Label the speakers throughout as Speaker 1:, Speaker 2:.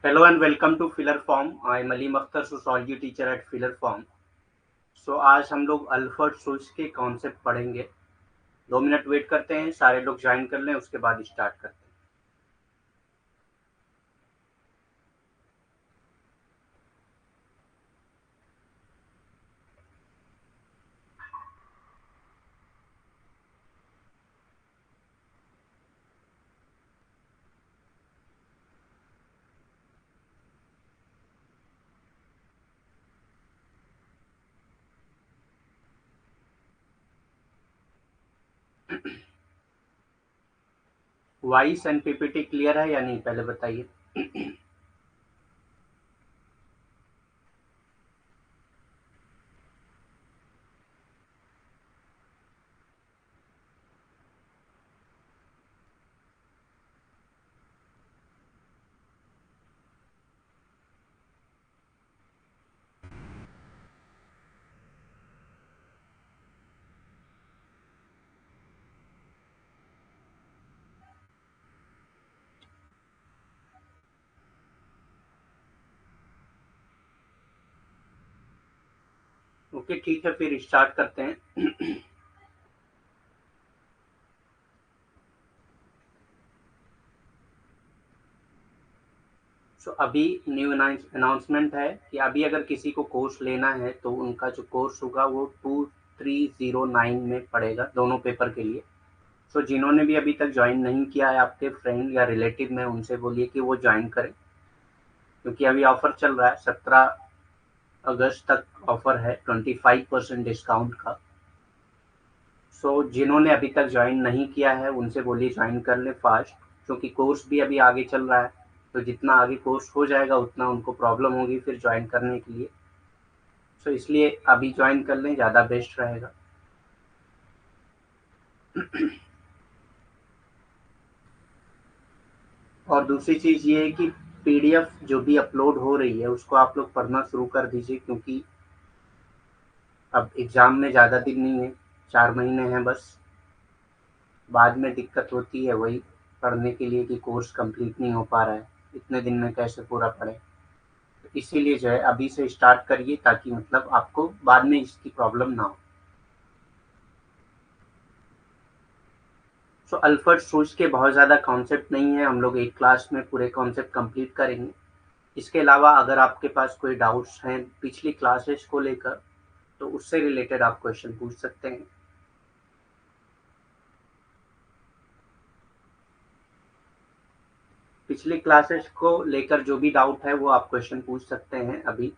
Speaker 1: Hello and welcome to Filler Form. I am Alim Akhtar, sociology teacher at Filler Form. So आज हम लोग Alfred सोच के concept पढ़ेंगे। 2 मिनट वेट करते हैं, सारे लोग ज्वाइन कर लें, उसके बाद स्टार्ट करते हैं। वॉइस एंड पीपीटी क्लियर है या नहीं, पहले बताइए। ओके, ठीक है, फिर स्टार्ट करते हैं। अभी न्यू अनाउंसमेंट है कि अभी अगर किसी को कोर्स लेना है तो उनका जो कोर्स होगा वो 2309 में पड़ेगा, दोनों पेपर के लिए। जिन्होंने भी अभी तक ज्वाइन नहीं किया है, आपके फ्रेंड या रिलेटिव में, उनसे बोलिए कि वो ज्वाइन करें, क्योंकि अभी ऑफर चल रहा है। 17 अगस्त तक ऑफर है 25% डिस्काउंट का। जिन्होंने अभी तक ज्वाइन नहीं किया है उनसे बोलिए ज्वाइन कर ले फास्ट, क्योंकि कोर्स भी अभी आगे चल रहा है। तो जितना आगे कोर्स हो जाएगा उतना उनको प्रॉब्लम होगी फिर ज्वाइन करने के लिए। इसलिए अभी ज्वाइन कर लें, ज़्यादा बेस्ट रहेगा। और दूसरी चीज़ ये है कि पीडीएफ जो भी अपलोड हो रही है उसको आप लोग पढ़ना शुरू कर दीजिए, क्योंकि अब एग्ज़ाम में ज़्यादा दिन नहीं है, 4 महीने हैं बस। बाद में दिक्कत होती है वही पढ़ने के लिए कि कोर्स कंप्लीट नहीं हो पा रहा है, इतने दिन में कैसे पूरा पढ़े। तो इसीलिए जो है अभी से स्टार्ट करिए, ताकि मतलब आपको बाद में इसकी प्रॉब्लम ना हो। अल्फर्ड सोच के बहुत ज़्यादा कॉन्सेप्ट नहीं है, हम लोग एक क्लास में पूरे कॉन्सेप्ट कंप्लीट करेंगे। इसके अलावा अगर आपके पास कोई डाउट्स हैं पिछली क्लासेस को लेकर, तो उससे रिलेटेड आप क्वेश्चन पूछ सकते हैं। पिछली क्लासेस को लेकर जो भी डाउट है वो आप क्वेश्चन पूछ सकते हैं अभी,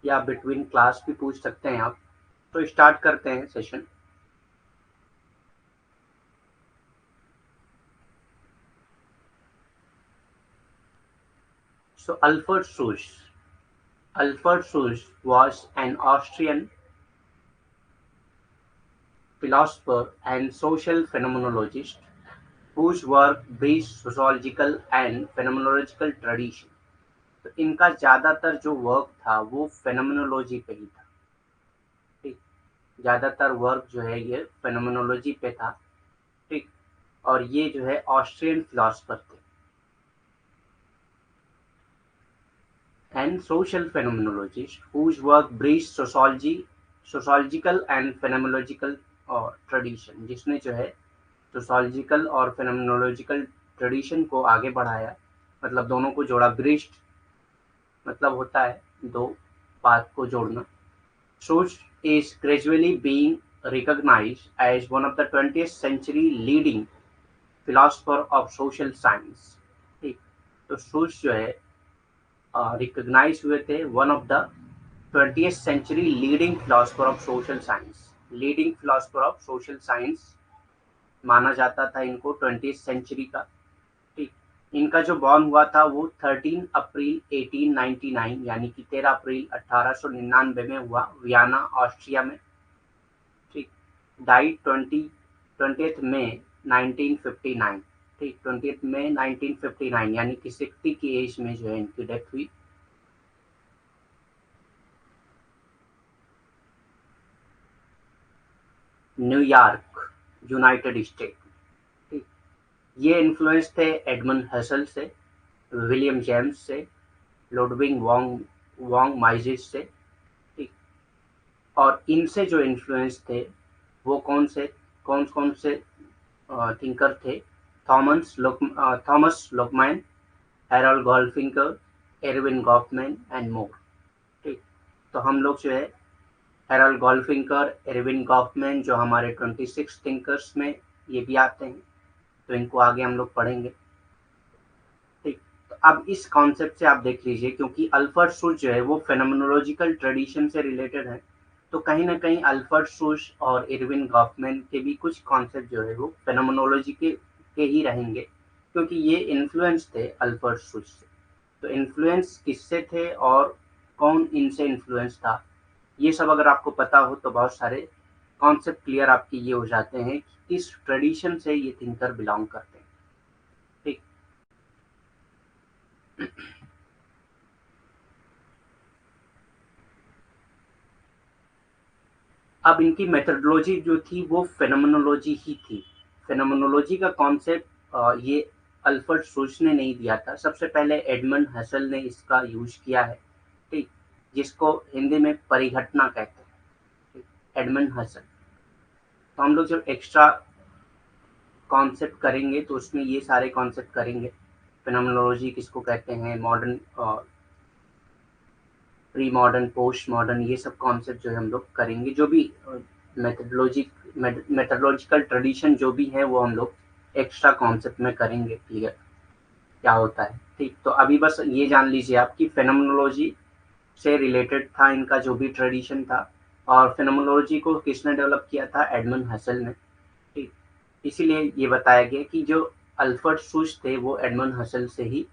Speaker 1: या बिटवीन क्लास भी पूछ सकते हैं आप। तो स्टार्ट करते हैं session. Alfred Suss. Alfred Suss was an Austrian philosopher and social phenomenologist whose work bridged sociological and phenomenological tradition. तो इनका ज़्यादातर जो वर्क था वो फेनोमेनोलॉजी पे ही था। ठीक, ज़्यादातर वर्क जो है ये फेनोमेनोलॉजी पे था। ठीक, और ये जो है ऑस्ट्रियन फिलोसफर थे and social phenomenologist whose work bridged sociological and phenomenological tradition, जिसने जो है सोशोलॉजिकल और फेनोमेनोलॉजिकल ट्रेडिशन को आगे बढ़ाया, मतलब दोनों को जोड़ा। ब्रिज्ड मतलब होता है दो बात को जोड़ना। Suss is gradually being recognized as one of the 20th century leading philosopher of social science। ठीक, तो Suss जो है रिकॉग्नाइज हुए थे one of the 20th century leading philosopher of social science. Leading philosopher of social science माना जाता था इनको 20th सेंचुरी का। ठीक, इनका जो बॉर्न हुआ था वो 13 अप्रैल 1899 यानी कि 13 अप्रैल 1899 में हुआ, वियना ऑस्ट्रिया में। ठीक, डाइड 20th मई 1959। ठीक, 20th मई 1959 यानी कि 60 की एज में जो है इनकी डेथ हुई। New York, United state. ठीक, ये इन्फ्लुएंस थे एडमंड हसल से। विलियम जेम्स से, लुडविग वॉन्ग माइजेस से, ठीक। और इनसे जो इन्फ्लुएंस थे वो कौन कौन से थिंकर थे? Thomas Luckmann, Harold Goldfinger, Erving Goffman and more, ठीक। तो हम लोग जो है हैरोल्ड गोल्डफिंगर, एरविन गॉफमैन जो हमारे 26 थिंकर्स में ये भी आते हैं, तो इनको आगे हम लोग पढ़ेंगे, ठीक। तो अब इस कॉन्सेप्ट से आप देख लीजिए, क्योंकि अल्फ्रेड शुश जो है वो फेनोमेनोलॉजिकल ट्रेडिशन से रिलेटेड है, तो कहीं ना कहीं अल्फ्रेड शुश और इरविन गॉफमैन के भी कुछ कॉन्सेप्ट जो है वो फेनोमेनोलॉजी के ही रहेंगे, क्योंकि ये इन्फ्लुएंस थे अल्फ्रेड शुश से। तो इन्फ्लुएंस किससे थे और कौन इनसे इन्फ्लुएंस था, ये सब अगर आपको पता हो तो बहुत सारे कॉन्सेप्ट क्लियर आपके ये हो जाते हैं कि किस ट्रेडिशन से ये थिंकर बिलोंग करते हैं, ठीक। अब इनकी मेथडोलॉजी जो थी वो फेनोमेनोलॉजी ही थी। फेनोमेनोलॉजी का कॉन्सेप्ट ये अल्फ्रेड शुश ने नहीं दिया था, सबसे पहले एडमंड हसल ने इसका यूज किया है, ठीक, जिसको हिंदी में परिघटना कहते हैं, ठीक? Edmund hustle. तो हम लोग जब एक्स्ट्रा कॉन्सेप्ट करेंगे तो उसमें ये सारे कॉन्सेप्ट करेंगे, फेनोमेनोलॉजी किसको कहते हैं, modern, pre modern, post modern, ये सब कॉन्सेप्ट जो है हम लोग करेंगे, जो भी मेथडोलॉजिकल ट्रेडिशन जो भी है वो हम लोग एक्स्ट्रा कॉन्सेप्ट में करेंगे, क्लियर क्या होता है, ठीक। तो अभी बस ये जान लीजिए आप कि फेनोमेनोलॉजी से रिलेटेड था इनका जो भी ट्रेडिशन था, और फेनोमेनोलॉजी को किसने डेवलप किया था? एडमंड हसल ने, ठीक। इसीलिए ये बताया गया कि जो अल्फ्रेड शुश थे वो एडमंड हसल से ही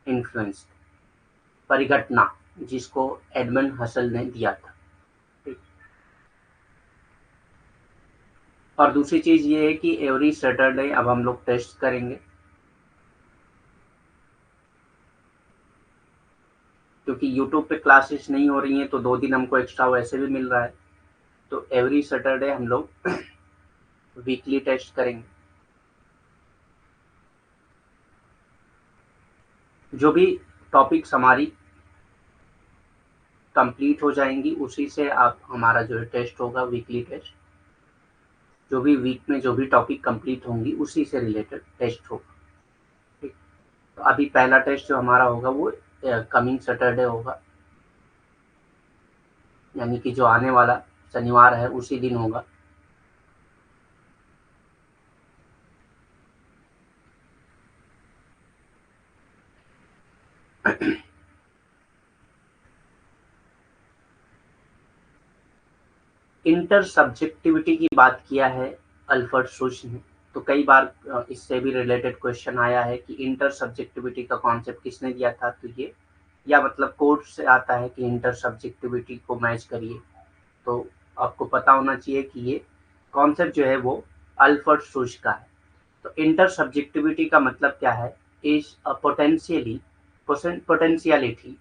Speaker 1: इन्फ्लुएंस, परिघटना जिसको एडमंड हसल ने दिया था, ठीक। और दूसरी चीज ये है कि एवरी सैटरडे अब हम लोग टेस्ट करेंगे, क्योंकि यूट्यूब पे क्लासेस नहीं हो रही हैं तो 2 दिन हमको एक्स्ट्रा वैसे भी मिल रहा है, तो एवरी सैटरडे हम लोग वीकली टेस्ट करेंगे। जो भी टॉपिक्स हमारी कंप्लीट हो जाएंगी उसी से आप हमारा जो है टेस्ट होगा, वीकली टेस्ट, जो भी वीक में जो भी टॉपिक कंप्लीट होंगी उसी से रिलेटेड टेस्ट होगा, ठीक। तो अभी पहला टेस्ट जो हमारा होगा वो कमिंग सैटरडे होगा, यानी कि जो आने वाला शनिवार है उसी दिन होगा। इंटर सब्जेक्टिविटी की बात किया है अल्फ्रेड शुश ने, तो कई बार इससे भी रिलेटेड क्वेश्चन आया है कि इंटर सब्जेक्टिविटी का कॉन्सेप्ट किसने दिया था, तो ये, या मतलब कोर्स से आता है कि इंटर सब्जेक्टिविटी को मैच करिए, तो आपको पता होना चाहिए कि ये कॉन्सेप्ट जो है वो अल्फ्रेड शुश का है। तो इंटर सब्जेक्टिविटी का मतलब क्या है? Is a potentiality.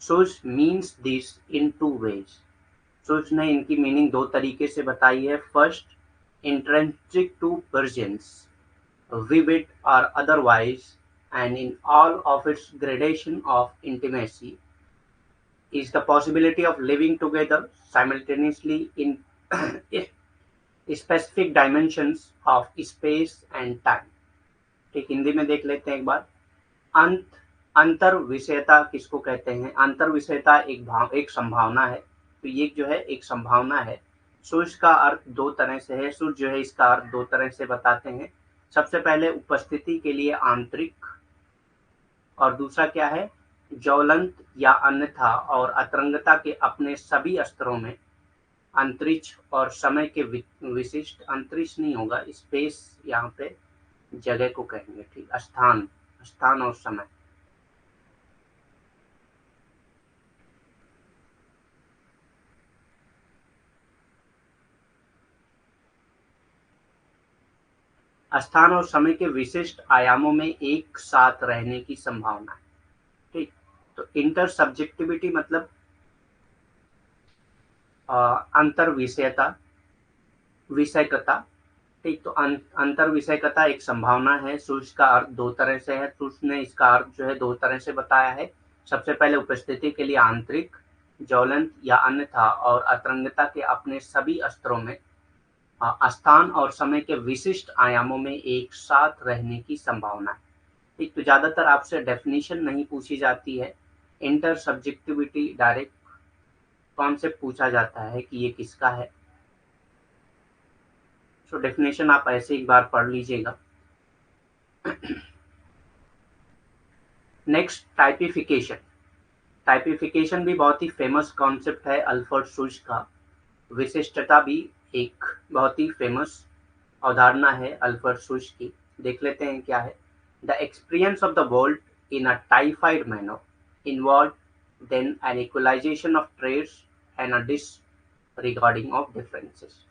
Speaker 1: शुश means this in two ways. शुश ने इनकी मीनिंग 2 तरीके से बताई है। First, intrinsic to presence, vivid or otherwise, and in all of its gradation of intimacy, is the possibility of living together simultaneously in specific dimensions of space and time। ठीक, हिंदी में देख लेते हैं एक बार। अंत अंतर विषयता किसको कहते हैं? अंतर विषयता एक संभावना है, तो ये जो है एक संभावना है। सूर्य का अर्थ 2 तरह से है, सूर्य जो है इसका अर्थ 2 तरह से बताते हैं। सबसे पहले उपस्थिति के लिए आंतरिक, और दूसरा क्या है? ज्वलंत या अन्यथा और अतरंगता के अपने सभी स्तरों में। अंतरिक्ष और समय के विशिष्ट, अंतरिक्ष नहीं होगा, स्पेस यहाँ पे जगह को कहेंगे, ठीक, स्थान और समय। स्थान और समय के विशिष्ट आयामों में एक साथ रहने की संभावना है, ठीक। तो इंटर सब्जेक्टिविटी मतलब अंतर विषयता, विषयकता, ठीक, तो अंतर विषयकता एक संभावना है। सो इसका अर्थ दो तरह से है, तो उसने इसका अर्थ जो है दो तरह से बताया है। सबसे पहले उपस्थिति के लिए आंतरिक, ज्वलंत या अन्यथा और अतरंगता के अपने सभी स्तरों में स्थान और समय के विशिष्ट आयामों में एक साथ रहने की संभावना है। ठीक, तो ज्यादातर आपसे डेफिनेशन नहीं पूछी जाती है, इंटर सब्जेक्टिविटी डायरेक्ट कॉन्सेप्ट पूछा जाता है कि ये किसका है। सो डेफिनेशन आप ऐसे एक बार पढ़ लीजिएगा। Next, typification. टाइपिफिकेशन भी बहुत ही फेमस कॉन्सेप्ट है अल्फ्रेड सुज का। विशिष्टता भी एक बहुत ही फेमस अवधारणा है अल्फ्रेड सुज की। देख लेते हैं क्या है। The experience of the world in a typified manner involve then an equalization of traits and a disregarding of differences.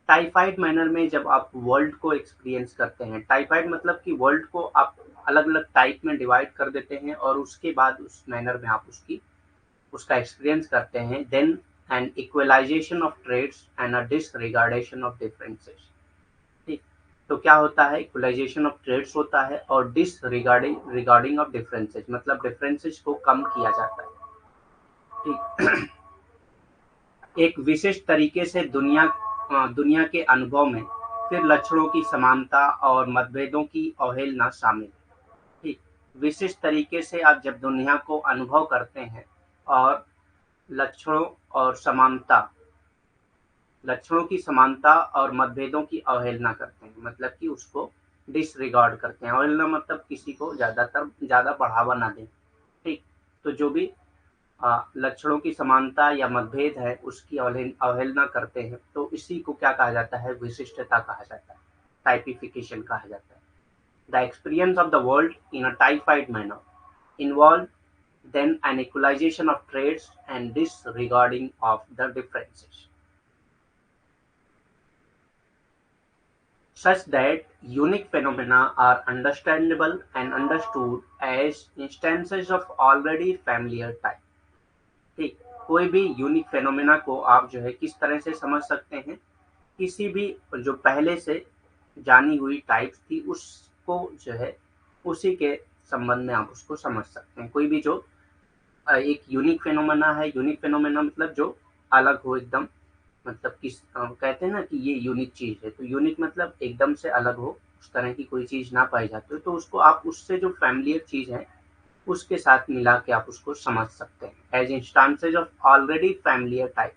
Speaker 1: Typified manner में जब आप वर्ल्ड को एक्सपीरियंस करते हैं, टाइफाइड मतलब कि वर्ल्ड को आप अलग अलग टाइप में डिवाइड कर देते हैं और उसके बाद उस मैनर में आप उसका एक्सपीरियंस करते हैं, then an equalization of traits and a disregardation of differences. ठीक, तो क्या होता है, इक्वलाइजेशन ऑफ ट्रेड्स होता है और रिगार्डिंग ऑफ डिफरेंसेस मतलब डिफरेंसेस को कम किया जाता है। ठीक, एक विशेष तरीके से दुनिया के अनुभव में फिर लक्षणों की समानता और मतभेदों की अवहेलना शामिल है। ठीक, विशिष्ट तरीके से आप जब दुनिया को अनुभव करते हैं और लक्षणों और समानता लक्षणों की समानता और मतभेदों की अवहेलना करते हैं, मतलब कि उसको डिसरिगार्ड करते हैं। अवहेलना मतलब किसी को ज्यादा बढ़ावा ना दें। ठीक, तो जो भी लक्षणों की समानता या मतभेद है उसकी अवहेलना करते हैं, तो इसी को क्या कहा जाता है, विशिष्टता कहा जाता है, टाइपिफिकेशन कहा जाता है। The experience of the world in a typified manner involve then an equalization of traits and disregarding of the differences such that unique phenomena are understandable and understood as instances of already familiar type। ठीक, कोई भी unique phenomena को आप जो है किस तरह से समझ सकते हैं, किसी भी जो पहले से जानी हुई टाइप थी उसको जो है उसी के संबंध में आप उसको समझ सकते हैं। कोई भी जो एक यूनिक फेनोमेना है, यूनिक फेनोमेना मतलब जो अलग हो एकदम, मतलब कहते हैं ना कि ये यूनिक चीज है, तो यूनिक मतलब एकदम से अलग हो, उस तरह की कोई चीज ना पाई जाती हो, तो उसको आप उससे जो फैमिलियर चीज है उसके साथ मिला के आप उसको समझ सकते हैं। As instances of already familiar type,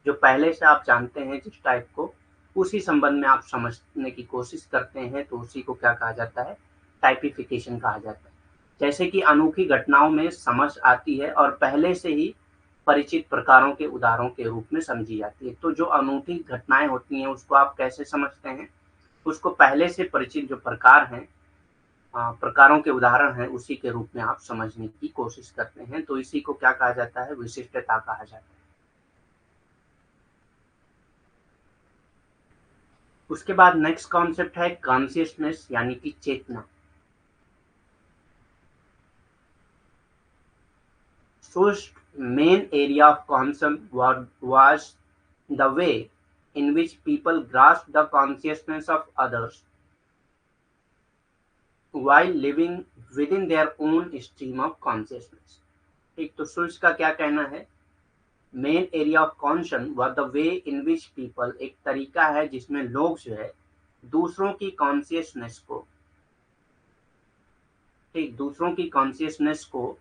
Speaker 1: जो पहले से आप जानते हैं जिस टाइप को, उसी संबंध में आप समझने की कोशिश करते हैं, तो उसी को क्या कहा जाता है, टाइपिफिकेशन कहा जाता है। जैसे कि अनोखी घटनाओं में समझ आती है और पहले से ही परिचित प्रकारों के उदाहरणों के रूप में समझी जाती है। तो जो अनूठी घटनाएं होती हैं उसको आप कैसे समझते हैं, उसको पहले से परिचित जो प्रकार हैं, प्रकारों के उदाहरण हैं, उसी के रूप में आप समझने की कोशिश करते हैं, तो इसी को क्या कहा जाता है, विशिष्टता कहा जाता है। उसके बाद नेक्स्ट कॉन्सेप्ट है कॉन्शियसनेस यानी कि चेतना। First main area of concern was the way in which people grasp the consciousness of others while living within their own stream of consciousness। ठीक, तो सुल्स का क्या कहना है, मेन एरिया ऑफ कॉन्शन व the way in which people, एक तरीका है जिसमें लोग जो है दूसरों की कॉन्शियसनेस को, ठीक, दूसरों की कॉन्शियसनेस को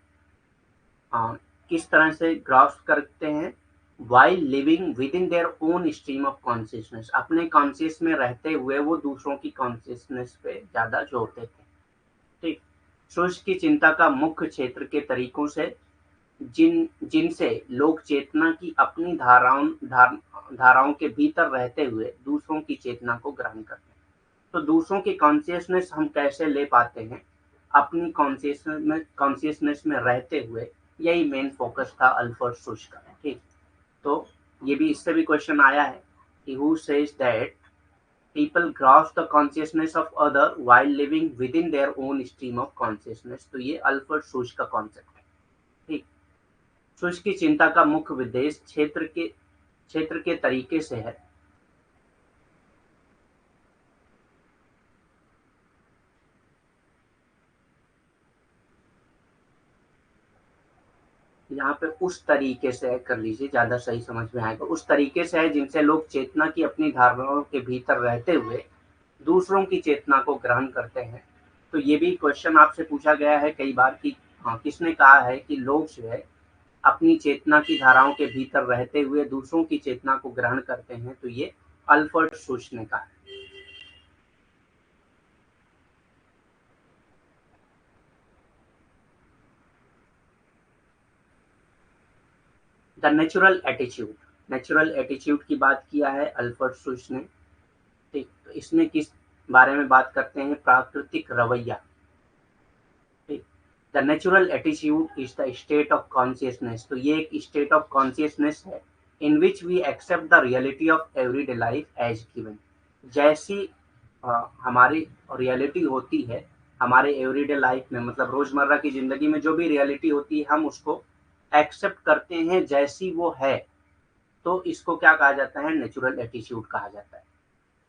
Speaker 1: किस तरह से ग्रास्प करते हैं, while living with in their own stream of consciousness, अपने कॉन्शियस में रहते हुए वो दूसरों की कॉन्शियसनेस पे ज्यादा जोर देते हैं। ठीक, सोच की चिंता का मुख्य क्षेत्र के तरीकों से जिनसे लोग चेतना की अपनी धाराओं के भीतर रहते हुए दूसरों की चेतना को ग्रहण करते हैं। तो दूसरों की कॉन्शियसनेस हम कैसे ले पाते हैं, अपनी कॉन्शियसनेस में रहते हुए, यही मेन फोकस था अल्फ्रेड सुश का। ठीक, तो ये भी इससे भी क्वेश्चन आया है कि who says that people grasp the consciousness of other while living with in their own stream of consciousness. तो ये अल्फ्रेड सुश का कॉन्सेप्ट है। ठीक, सुश की चिंता का मुख्य उद्देश्य क्षेत्र के तरीके से है यहाँ पे उस तरीके से कर लीजिए, ज़्यादा सही समझ में आएगा। उस तरीके से है जिनसे लोग चेतना की अपनी धारणाओं के भीतर रहते हुए दूसरों की चेतना को ग्रहण करते हैं। तो ये भी क्वेश्चन आपसे पूछा गया है कई बार कि किसने कहा है कि लोग जो है अपनी चेतना की धाराओं के भीतर रहते हुए दूसरों की चेतना को ग्रहण करते हैं, तो ये अल्फ्रेड शुश ने कहा है। द नेचुरल एटीट्यूड की बात किया है अल्फ्रेड शुश ने। ठीक, तो इसमें किस बारे में बात करते हैं? प्राकृतिक रवैया। ठीक, the natural attitude is the state of consciousness. तो ये एक स्टेट ऑफ कॉन्शियसनेस है in which we accept the reality of everyday life as given. जैसी हमारी रियलिटी होती है हमारे एवरीडे लाइफ में, मतलब रोजमर्रा की जिंदगी में जो भी रियलिटी होती है हम उसको एक्सेप्ट करते हैं जैसी वो है। तो इसको क्या कहा जाता है? नेचुरल एटीट्यूड कहा जाता है।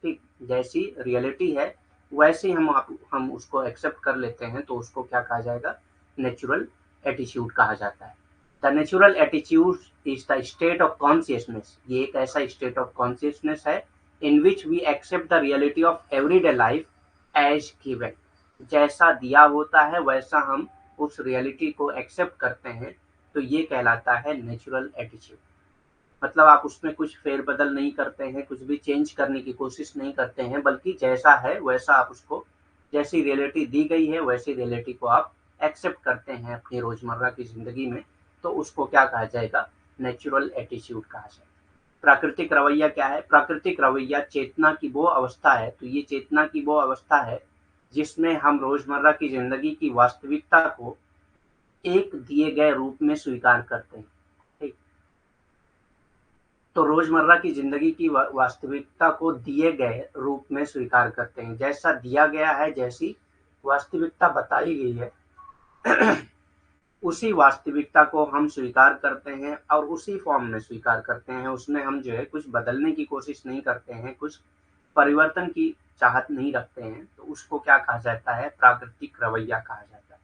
Speaker 1: ठीक, जैसी रियलिटी है वैसे हम उसको एक्सेप्ट कर लेते हैं, तो उसको क्या कहा जाएगा? नेचुरल एटीट्यूड कहा जाता है। The natural attitude is the state of consciousness. ये एक ऐसा स्टेट ऑफ कॉन्शियसनेस है in which we accept the reality of everyday life as given. जैसा दिया होता है वैसा हम उस रियलिटी को एक्सेप्ट करते हैं, तो ये कहलाता है नेचुरल एटीट्यूड। मतलब आप उसमें कुछ फेर-बदल नहीं करते हैं, कुछ भी चेंज करने की कोशिश नहीं करते हैं, बल्कि जैसा है वैसा आप उसको, जैसी रियलिटी दी गई है वैसी रियलिटी को आप एक्सेप्ट करते हैं अपनी रोज़मर्रा की ज़िंदगी में, तो उसको क्या कहा जाएगा? नेचुरल एटीट्यूड कहा जाएगा। प्राकृतिक रवैया क्या है? प्राकृतिक रवैया चेतना की वो अवस्था है, तो ये चेतना की वो अवस्था है जिसमें हम रोज़मर्रा की ज़िंदगी की वास्तविकता को एक दिए गए रूप में स्वीकार करते हैं। ठीक? तो रोजमर्रा की जिंदगी की वास्तविकता को दिए गए रूप में स्वीकार करते हैं। जैसा दिया गया है, जैसी वास्तविकता बताई गई है उसी वास्तविकता को हम स्वीकार करते हैं और उसी फॉर्म में स्वीकार करते हैं। उसमें हम जो है कुछ बदलने की कोशिश नहीं करते हैं, कुछ परिवर्तन की चाहत नहीं रखते हैं, तो उसको क्या कहा जाता है? प्राकृतिक रवैया कहा जाता है।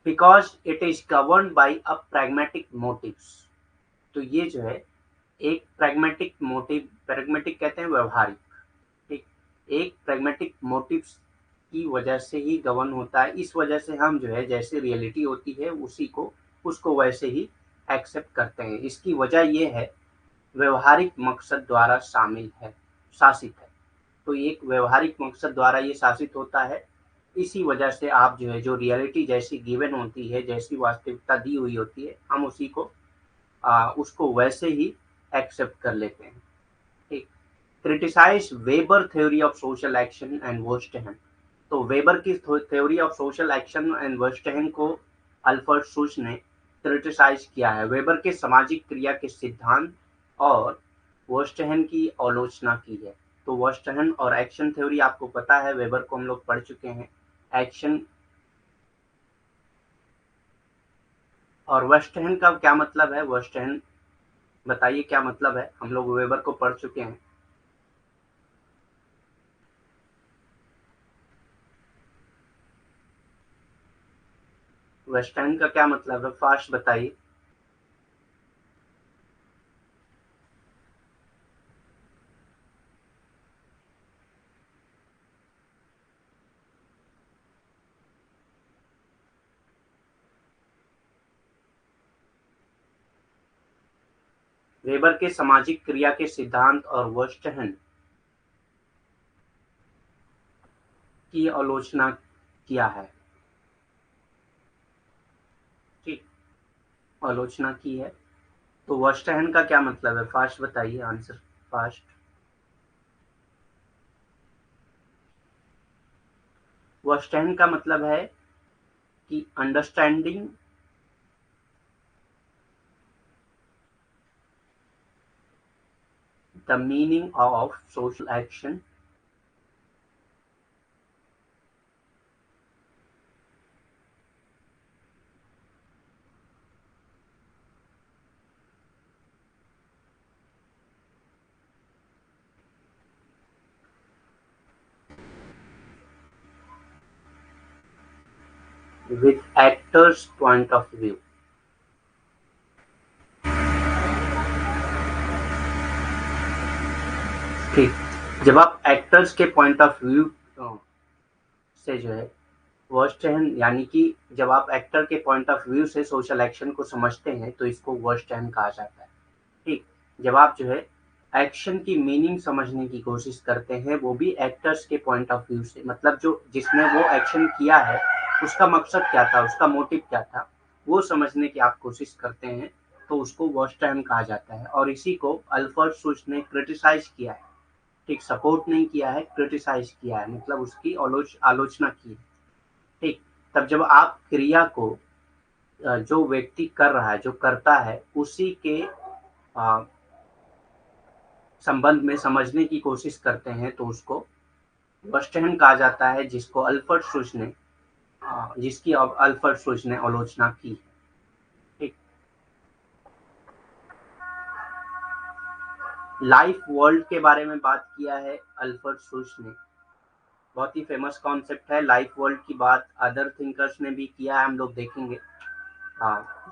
Speaker 1: Because it is govern by a pragmatic motives। तो ये जो है एक प्रैग्मेटिक मोटिव, प्रैग्मेटिक कहते हैं व्यवहारिक। ठीक, एक प्रैग्मेटिक मोटिव्स की वजह से ही गवर्न होता है। इस वजह से हम जो है जैसे रियलिटी होती है उसी को, उसको वैसे ही एक्सेप्ट करते हैं। इसकी वजह ये है व्यवहारिक मकसद द्वारा शामिल है, शासित है। तो एक व्यवहारिक मकसद द्वारा ये शासित होता है। इसी वजह से आप जो है जो रियलिटी जैसी गिवन होती है, जैसी वास्तविकता दी हुई होती है, हम उसी को उसको वैसे ही एक्सेप्ट कर लेते हैं। ठीक, criticize Weber theory of social action and verstehen. तो वेबर की theory of social action and verstehen को अल्फ्रेड शुश ने क्रिटिसाइज किया है। वेबर के सामाजिक क्रिया के सिद्धांत और वर्स्टहन की आलोचना की है। तो वर्स्टहन और एक्शन थ्योरी आपको पता है, वेबर को हम लोग पढ़ चुके हैं। एक्शन और वर्स्टहन का क्या मतलब है? वर्स्टहन बताइए क्या मतलब है? हम लोग वेबर को पढ़ चुके हैं। वेस्टर्न का क्या मतलब है? फास्ट बताइए। वेबर के सामाजिक क्रिया के सिद्धांत और वर्स्टहन की आलोचना किया है। ठीक, आलोचना की है। तो वर्स्टहन का क्या मतलब है? फास्ट बताइए आंसर, फास्ट। वर्स्टहन का मतलब है कि understanding the meaning of social action with actor's point of view. ठीक, जब आप एक्टर्स के पॉइंट ऑफ व्यू से जो है वर्स्ट हैंड, यानी कि जब आप एक्टर के पॉइंट ऑफ व्यू से सोशल एक्शन को समझते हैं तो इसको वर्स्ट हैंड कहा जाता है। ठीक, जब आप जो है एक्शन की मीनिंग समझने की कोशिश करते हैं वो भी एक्टर्स के पॉइंट ऑफ व्यू से, मतलब जो जिसने वो एक्शन किया है उसका मकसद क्या था, उसका मोटिव क्या था, वो समझने की आप कोशिश करते हैं तो उसको वर्स्ट हैंड कहा जाता है। और इसी को अल्फ्रेड सुच ने क्रिटिसाइज किया है। ठीक, सपोर्ट नहीं किया है, क्रिटिसाइज किया है, मतलब उसकी आलोचना की है। ठीक, तब जब आप क्रिया को जो व्यक्ति कर रहा है, जो करता है, उसी के संबंध में समझने की कोशिश करते हैं तो उसको वर्स्टहैंड कहा जाता है, जिसको अल्फ्रेड सुच ने जिसकी अल्फ्रेड सुच ने आलोचना की। ठीक, लाइफ वर्ल्ड के बारे में बात किया है अल्फ्रेड सुच ने। बहुत ही फेमस कॉन्सेप्ट है लाइफ वर्ल्ड की बात अदर थिंकर्स ने भी किया है, हम लोग देखेंगे।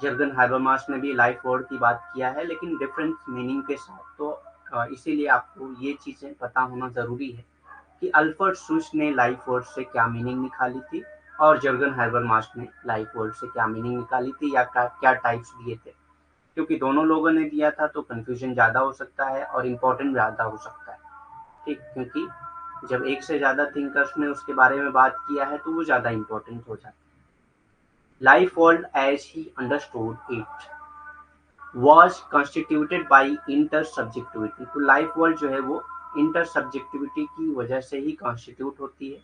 Speaker 1: जर्गन हाबरमास ने भी लाइफ वर्ड की बात किया है, लेकिन डिफरेंट मीनिंग के साथ। तो इसीलिए आपको ये चीजें पता होना जरूरी है कि अल्फ्रेड सुच ने लाइफ वर्ड से क्या मीनिंग निकाली थी और जर्गन हाबरमास ने लाइफ वर्ड से क्या मीनिंग निकाली थी, या क्या टाइप्स दिए थे। क्योंकि दोनों लोगों ने दिया था तो कंफ्यूजन ज्यादा हो सकता है और इम्पोर्टेंट ज्यादा हो सकता है। ठीक, क्योंकि जब एक से ज्यादा थिंकर्स ने उसके बारे में बात किया है तो वो ज्यादा इम्पोर्टेंट हो जाता है। Life world as he understood it was constituted by intersubjectivity। तो लाइफ वर्ल्ड जो है वो इंटरसब्जेक्टिविटी की वजह से ही कॉन्स्टिट्यूट होती है।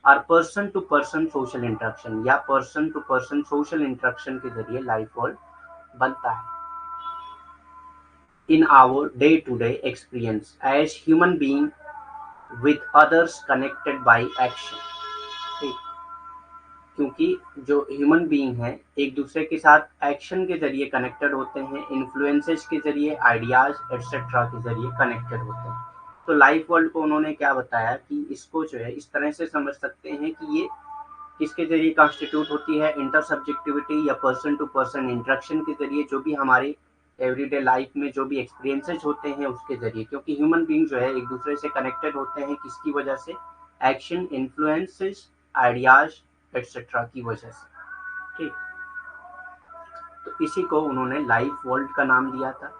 Speaker 1: और person to person social interaction या person to person social interaction के जरिए लाइफ वर्ल्ड बनता है। In our day to day experience as human being with others connected by action. ठीक, क्योंकि जो ह्यूमन बीइंग है एक दूसरे के साथ एक्शन के जरिए कनेक्टेड होते हैं, इन्फ्लुएंसेस के जरिए, आइडियाज एटसेट्रा के जरिए कनेक्टेड होते हैं। तो लाइफ वर्ल्ड को उन्होंने क्या बताया कि इसको जो है इस तरह से समझ सकते हैं कि ये किसके जरिए कॉन्स्टिट्यूट होती है, इंटर सब्जेक्टिविटी या पर्सन टू पर्सन इंटरेक्शन के जरिए, जो भी हमारे एवरीडे लाइफ में जो भी एक्सपीरियंसेस होते हैं उसके जरिए। क्योंकि ह्यूमन बीइंग जो है एक दूसरे से कनेक्टेड होते हैं किसकी वजह से, एक्शन, इन्फ्लुएंसेस, आइडियाज एटसेट्रा की वजह से। ठीक, तो इसी को उन्होंने लाइफ वर्ल्ड का नाम दिया था।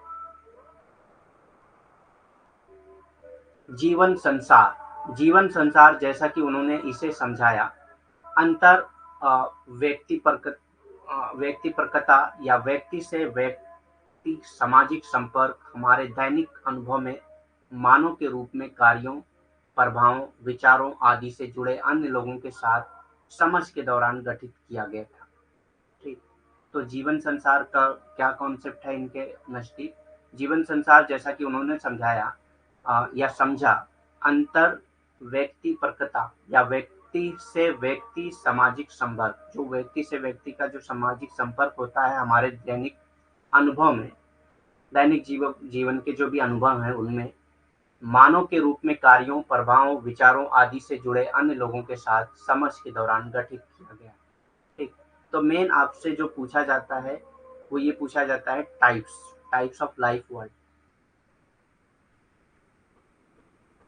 Speaker 1: जीवन संसार, जीवन संसार जैसा कि उन्होंने इसे समझाया, अंतर व्यक्ति परकता या व्यक्ति से व्यक्ति सामाजिक संपर्क हमारे दैनिक अनुभव में मानव के रूप में कार्यों, प्रभावों, विचारों आदि से जुड़े अन्य लोगों के साथ समझ के दौरान गठित किया गया था। ठीक, तो जीवन संसार का क्या कॉन्सेप्ट है इनके नजदीक? जीवन संसार जैसा कि उन्होंने समझाया या समझा, अंतर व्यक्ति परकता या व्यक्ति से व्यक्ति सामाजिक संपर्क, जो व्यक्ति से व्यक्ति का जो सामाजिक संपर्क होता है हमारे दैनिक अनुभव में, दैनिक जीवन के जो भी अनुभव हैं उनमें मानव के रूप में कार्यों, प्रभावों, विचारों आदि से जुड़े अन्य लोगों के साथ समझ के दौरान गठित किया गया। ठीक, तो मेन आपसे जो पूछा जाता है वो ये पूछा जाता है types of life world.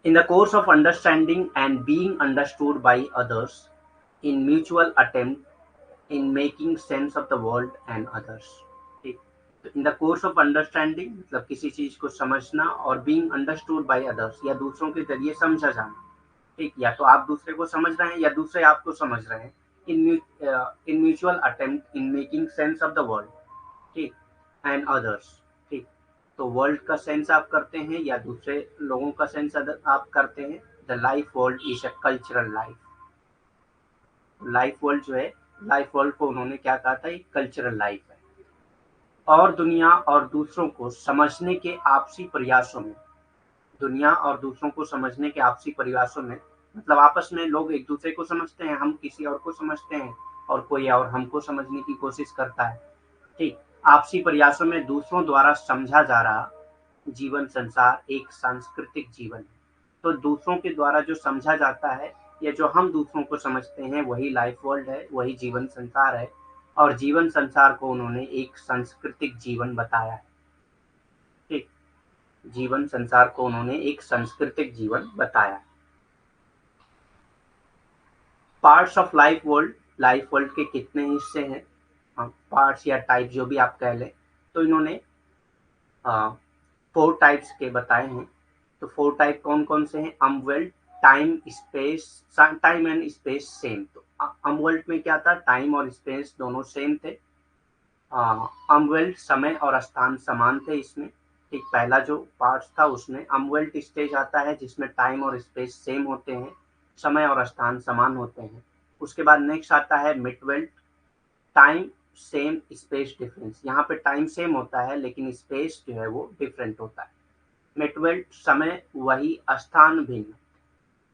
Speaker 1: In the course of understanding and being understood by others in mutual attempt in making sense of the world and others। ठीक, तो in the course of understanding मतलब किसी चीज को समझना, और being understood by others या दूसरों के जरिए समझा जाना। ठीक, या तो आप दूसरे को समझ रहे हैं या दूसरे आपको समझ रहे हैं। in mutual attempt in making sense of the world, ठीक, and others। ठीक, तो वर्ल्ड का सेंस आप करते हैं या दूसरे लोगों का सेंस आप करते हैं। The life world is a cultural life. Life world जो है, लाइफ वर्ल्ड को उन्होंने क्या कहा था, एक कल्चरल लाइफ है। और दुनिया और दूसरों को समझने के आपसी प्रयासों में, दुनिया और दूसरों को समझने के आपसी प्रयासों में मतलब आपस में लोग एक दूसरे को समझते हैं, हम किसी और को समझते हैं और कोई और हमको समझने की कोशिश करता है। ठीक, आपसी प्रयासों में दूसरों द्वारा समझा जा रहा जीवन संसार एक सांस्कृतिक जीवन है। तो दूसरों के द्वारा जो समझा जाता है या जो हम दूसरों को समझते हैं वही लाइफ वर्ल्ड है, वही जीवन संसार है। और जीवन संसार को उन्होंने एक सांस्कृतिक जीवन बताया है। ठीक, जीवन संसार को उन्होंने एक सांस्कृतिक जीवन बताया। पार्ट्स ऑफ लाइफ वर्ल्ड के कितने हिस्से हैं, पार्ट्स या टाइप जो भी आप कह लें, तो इन्होंने 4 टाइप्स के बताए हैं। तो 4 टाइप कौन कौन से हैं? अमवर्ल्ड, टाइम एंड स्पेस सेम। तो अमवर्ल्ड में क्या था? टाइम और स्पेस दोनों सेम थे। अमवर्ल्ड, समय और स्थान समान थे इसमें। ठीक, पहला जो पार्ट था उसमें अमवर्ल्ड स्टेज आता है जिसमें टाइम और स्पेस सेम होते हैं, समय और स्थान समान होते हैं। उसके बाद नेक्स्ट आता है मिडवर्ल्ड, टाइम सेम स्पेस डिफरेंस। यहाँ पे टाइम सेम होता है लेकिन स्पेस जो है वो डिफरेंट होता है। मिडवर्ल्ड, समय वही स्थान भिन्न।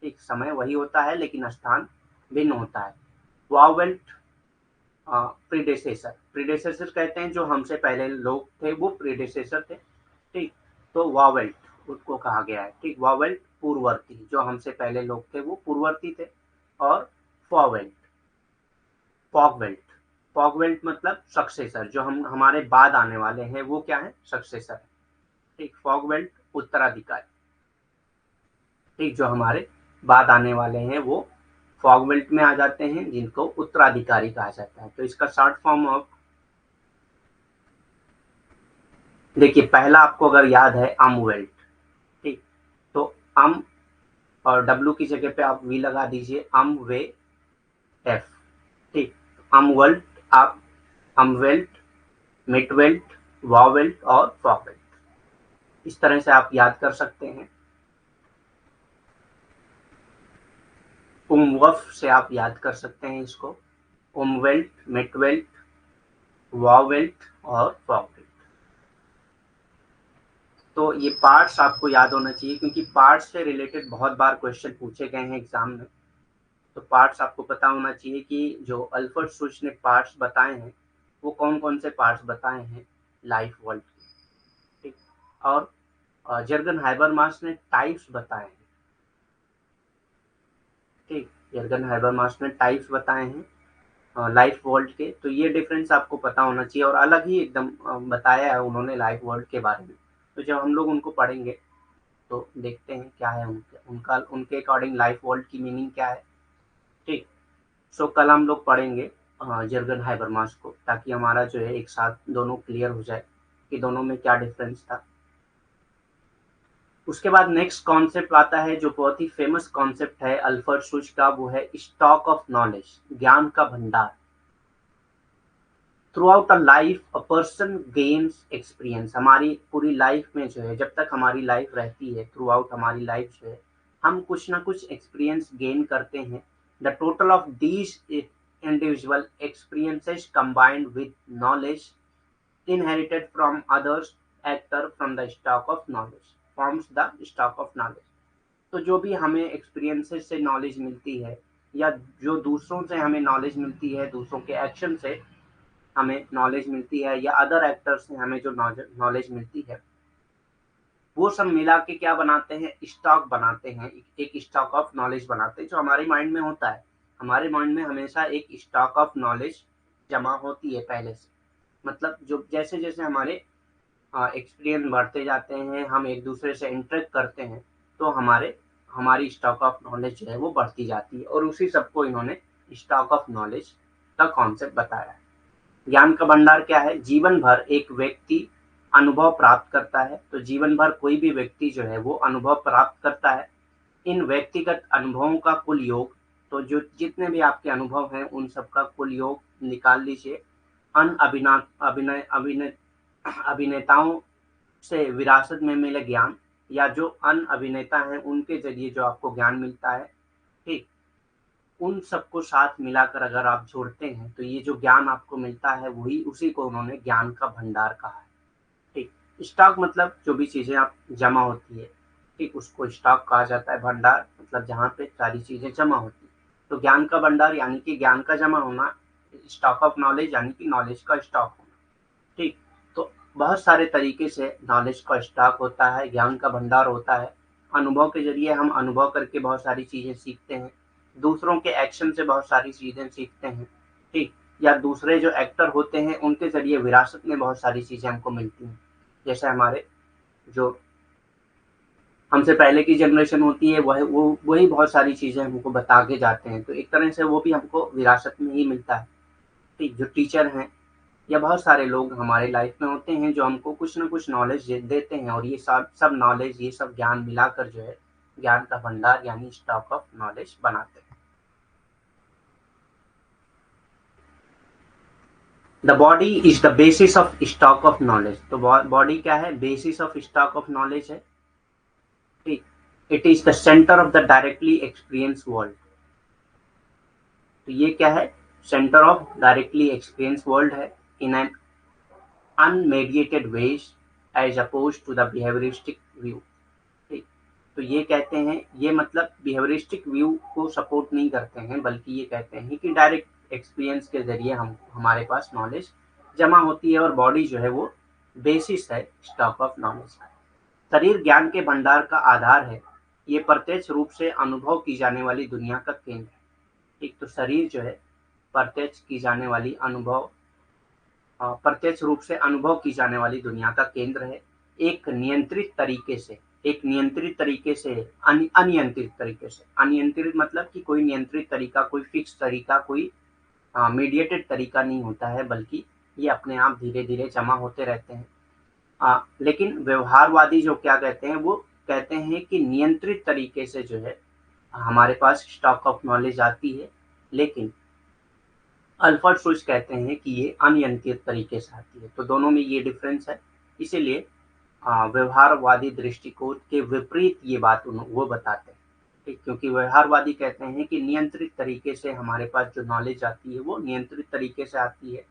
Speaker 1: एक समय वही होता है लेकिन स्थान भिन्न होता है। वावेल्ट, प्रीडेसेसर कहते हैं जो हमसे पहले लोग थे वो प्रीडेसेसर थे। ठीक, तो वावेल्ट उसको कहा गया है। ठीक, वावेल्ट पूर्ववर्ती, जो हमसे पहले लोग थे वो पूर्ववर्ती थे। और फॉवेल्ट, फॉगवेल्ट, फॉगवेल्ट मतलब सक्सेसर, जो हम हमारे बाद आने वाले हैं वो क्या है? सक्सेसर है। ठीक, फॉगवेल्ट उत्तराधिकारी। ठीक, जो हमारे बाद आने वाले हैं वो फॉगवेल्ट में आ जाते हैं जिनको उत्तराधिकारी कहा जाता है। तो इसका शॉर्ट फॉर्म ऑफ, देखिए पहला आपको अगर याद है अमवेल्ट। ठीक, तो अम और डब्ल्यू की जगह पे आप वी लगा दीजिए, अम वे एफ। ठीक, अमवर्ल्ट, आप अमवेल्ट, मिडवेल्ट, वावेल्ट और फॉगवेल्ट, इस तरह से आप याद कर सकते हैं। उमवफ से आप याद कर सकते हैं इसको, उमवेल्ट, मिडवेल्ट, वावेल्ट और फॉगवेल्ट। तो ये पार्ट्स आपको याद होना चाहिए क्योंकि पार्ट्स से रिलेटेड बहुत बार क्वेश्चन पूछे गए हैं एग्जाम में। तो पार्ट्स आपको पता होना चाहिए कि जो अल्फ्रेड सुच ने पार्ट्स बताए हैं वो कौन कौन से पार्ट्स बताए हैं लाइफ वर्ल्ड के। ठीक, और जर्गन हाइबरमास ने टाइप्स बताए हैं। ठीक, जर्गन हाइबरमास ने टाइप्स बताए हैं लाइफ वर्ल्ड के। तो ये डिफरेंस आपको पता होना चाहिए और अलग ही एकदम बताया है उन्होंने लाइफ वर्ल्ड के बारे में। तो जब हम लोग उनको पढ़ेंगे तो देखते हैं क्या है उनके अकॉर्डिंग लाइफ वर्ल्ड की मीनिंग क्या है। ठीक, सो कल हम लोग पढ़ेंगे जर्गन हाइबरमास को, ताकि हमारा जो है एक साथ दोनों क्लियर हो जाए कि दोनों में क्या डिफरेंस था। उसके बाद नेक्स्ट कॉन्सेप्ट आता है जो बहुत ही फेमस कॉन्सेप्ट है अल्फ्रेड सुच का, वो है स्टॉक ऑफ नॉलेज, ज्ञान का भंडार। Through out a life a person gains experience. हमारी पूरी लाइफ में जो है, जब तक हमारी लाइफ रहती है, थ्रू आउट हमारी लाइफ जो है हम कुछ ना कुछ एक्सपीरियंस गेन करते हैं। The total of these individual experiences combined with knowledge inherited from others actor from the stock of knowledge forms the stock of knowledge। तो जो भी हमें एक्सपीरियंसेस से नॉलेज मिलती है या जो दूसरों से हमें नॉलेज मिलती है, दूसरों के एक्शन से हमें नॉलेज मिलती है या अदर एक्टर्स से हमें जो नॉलेज मिलती है, वो सब मिला के क्या बनाते हैं? स्टॉक बनाते हैं, एक स्टॉक ऑफ नॉलेज बनाते हैं जो हमारे माइंड में होता है। हमारे माइंड में हमेशा एक स्टॉक ऑफ नॉलेज जमा होती है पहले से। मतलब जो जैसे जैसे हमारे एक्सपीरियंस बढ़ते जाते हैं, हम एक दूसरे से इंटरेक्ट करते हैं, तो हमारी स्टॉक ऑफ नॉलेज जो है वो बढ़ती जाती है। और उसी सबको इन्होंने स्टॉक ऑफ नॉलेज का कॉन्सेप्ट बताया है। ज्ञान का भंडार क्या है? जीवन भर एक व्यक्ति अनुभव प्राप्त करता है। तो जीवन भर कोई भी व्यक्ति जो है वो अनुभव प्राप्त करता है। इन व्यक्तिगत अनुभवों का कुल योग, तो जो जितने भी आपके अनुभव हैं उन सबका कुल योग निकाल लीजिए। अन अभिना अभिनय अभिनय अभिनेताओं से विरासत में मिले ज्ञान, या जो अन्य अभिनेता हैं उनके जरिए जो आपको ज्ञान मिलता है। ठीक, उन सबको साथ मिलाकर अगर आप जोड़ते हैं तो ये जो ज्ञान आपको मिलता है वही, उसी को उन्होंने ज्ञान का भंडार कहा है। ठीक, स्टॉक मतलब जो भी चीजें आप जमा होती है, ठीक, उसको स्टॉक कहा जाता है। भंडार मतलब जहाँ पे सारी चीजें जमा होती है। तो ज्ञान का भंडार यानी कि ज्ञान का जमा होना, स्टॉक ऑफ नॉलेज यानी कि नॉलेज का स्टॉक होना। ठीक, तो बहुत सारे तरीके से नॉलेज का स्टॉक होता है, ज्ञान का भंडार होता है। अनुभव के जरिए हम अनुभव करके बहुत सारी चीजें सीखते हैं। दूसरों के एक्शन से बहुत सारी चीजें सीखते हैं, ठीक, या दूसरे जो एक्टर होते हैं उनके जरिए विरासत में बहुत सारी चीजें हमको मिलती हैं। जैसे हमारे जो हमसे पहले की जनरेशन होती है वही बहुत सारी चीजें हमको बता के जाते हैं, तो एक तरह से वो भी हमको विरासत में ही मिलता है। ठीक, जो टीचर हैं या बहुत सारे लोग हमारे लाइफ में होते हैं जो हमको कुछ ना कुछ नॉलेज देते हैं, और ये सब सब नॉलेज, ये सब ज्ञान मिलाकर जो है ज्ञान का भंडार यानी स्टॉक ऑफ नॉलेज बनाते हैं। The body is the basis of stock of knowledge. तो बॉडी क्या है? Basis of stock of knowledge है। ठीक, it is the centre of the directly experience world. तो ये क्या है? Centre of directly experience world है in an unmediated ways as oppose to the behaviouristic view. ठीक, तो ये कहते हैं, ये मतलब बिहेवियरिस्टिक व्यू को सपोर्ट नहीं करते हैं, बल्कि ये कहते हैं कि डायरेक्ट एक्सपीरियंस के जरिए हम हमारे पास नॉलेज जमा होती है, और बॉडी जो है वो बेसिस है स्टॉक ऑफ नॉलेज का। शरीर ज्ञान के भंडार का आधार है, ये प्रत्यक्ष रूप से अनुभव की जाने वाली दुनिया का केंद्र है। ठीक, तो शरीर जो है प्रत्यक्ष की जाने वाली अनुभव प्रत्यक्ष रूप से अनुभव की जाने वाली दुनिया का केंद्र है। एक नियंत्रित तरीके से, एक नियंत्रित तरीके से, अनियंत्रित तरीके से, अनियंत्रित मतलब कि कोई नियंत्रित तरीका, कोई फिक्स तरीका, कोई मीडिएटेड तरीका नहीं होता है, बल्कि ये अपने आप धीरे धीरे जमा होते रहते हैं। लेकिन व्यवहारवादी जो क्या कहते हैं, वो कहते हैं कि नियंत्रित तरीके से जो है हमारे पास स्टॉक ऑफ नॉलेज आती है, लेकिन अल्फ्रेड शुल्ट्ज कहते हैं कि ये अनियंत्रित तरीके से आती है। तो दोनों में ये डिफरेंस है, इसीलिए व्यवहारवादी दृष्टिकोण के विपरीत ये बात वो बताते हैं। ठीक, क्योंकि व्यवहारवादी कहते हैं कि नियंत्रित तरीके से हमारे पास जो नॉलेज आती है वो नियंत्रित तरीके से आती है,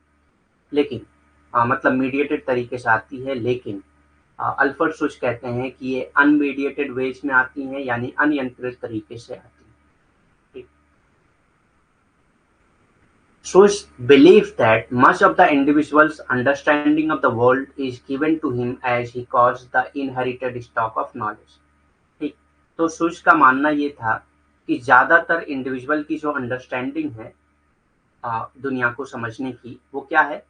Speaker 1: लेकिन मतलब मीडिएटेड तरीके से आती है, लेकिन अल्फ्रेड शुल्ट्ज कहते हैं कि ये अनमीडिएटेड वेज में आती हैं, यानी अनियंत्रित तरीके से आती है। Schultz believed that much of the individual's understanding of the world is given to him as he calls the inherited stock of knowledge। ठीक, तो शुल्ट्ज का मानना ये था कि ज्यादातर इंडिविजुअल की जो अंडरस्टैंडिंग है दुनिया को समझने की, वो क्या है?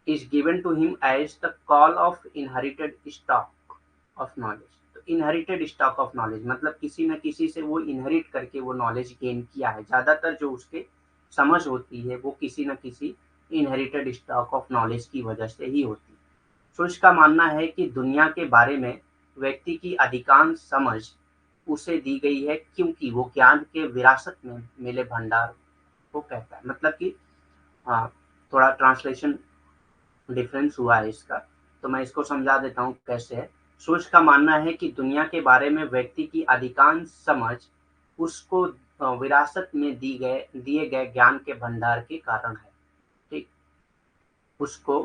Speaker 1: Is given to him as the call of inherited stock of knowledge. तो इनहेरिटेड स्टॉक ऑफ नॉलेज मतलब किसी न किसी से वो इनहेरिट करके वो नॉलेज गेन किया है। ज्यादातर जो उसके समझ होती है वो किसी न किसी इनहेरिटेड स्टॉक ऑफ नॉलेज की वजह से ही होती है। तो इसका मानना है कि दुनिया के बारे में व्यक्ति की अधिकांश समझ उसे दी गई है क्योंकि वो ज्ञान के विरासत में मिले भंडार को कहता है। मतलब कि थोड़ा ट्रांसलेशन डिफरेंस हुआ है इसका, तो मैं इसको समझा देता हूँ कैसे है। शुल्ट्ज का मानना है कि दुनिया के बारे में व्यक्ति की अधिकांश समझ उसको विरासत में दिए गए ज्ञान के भंडार के कारण है। ठीक, उसको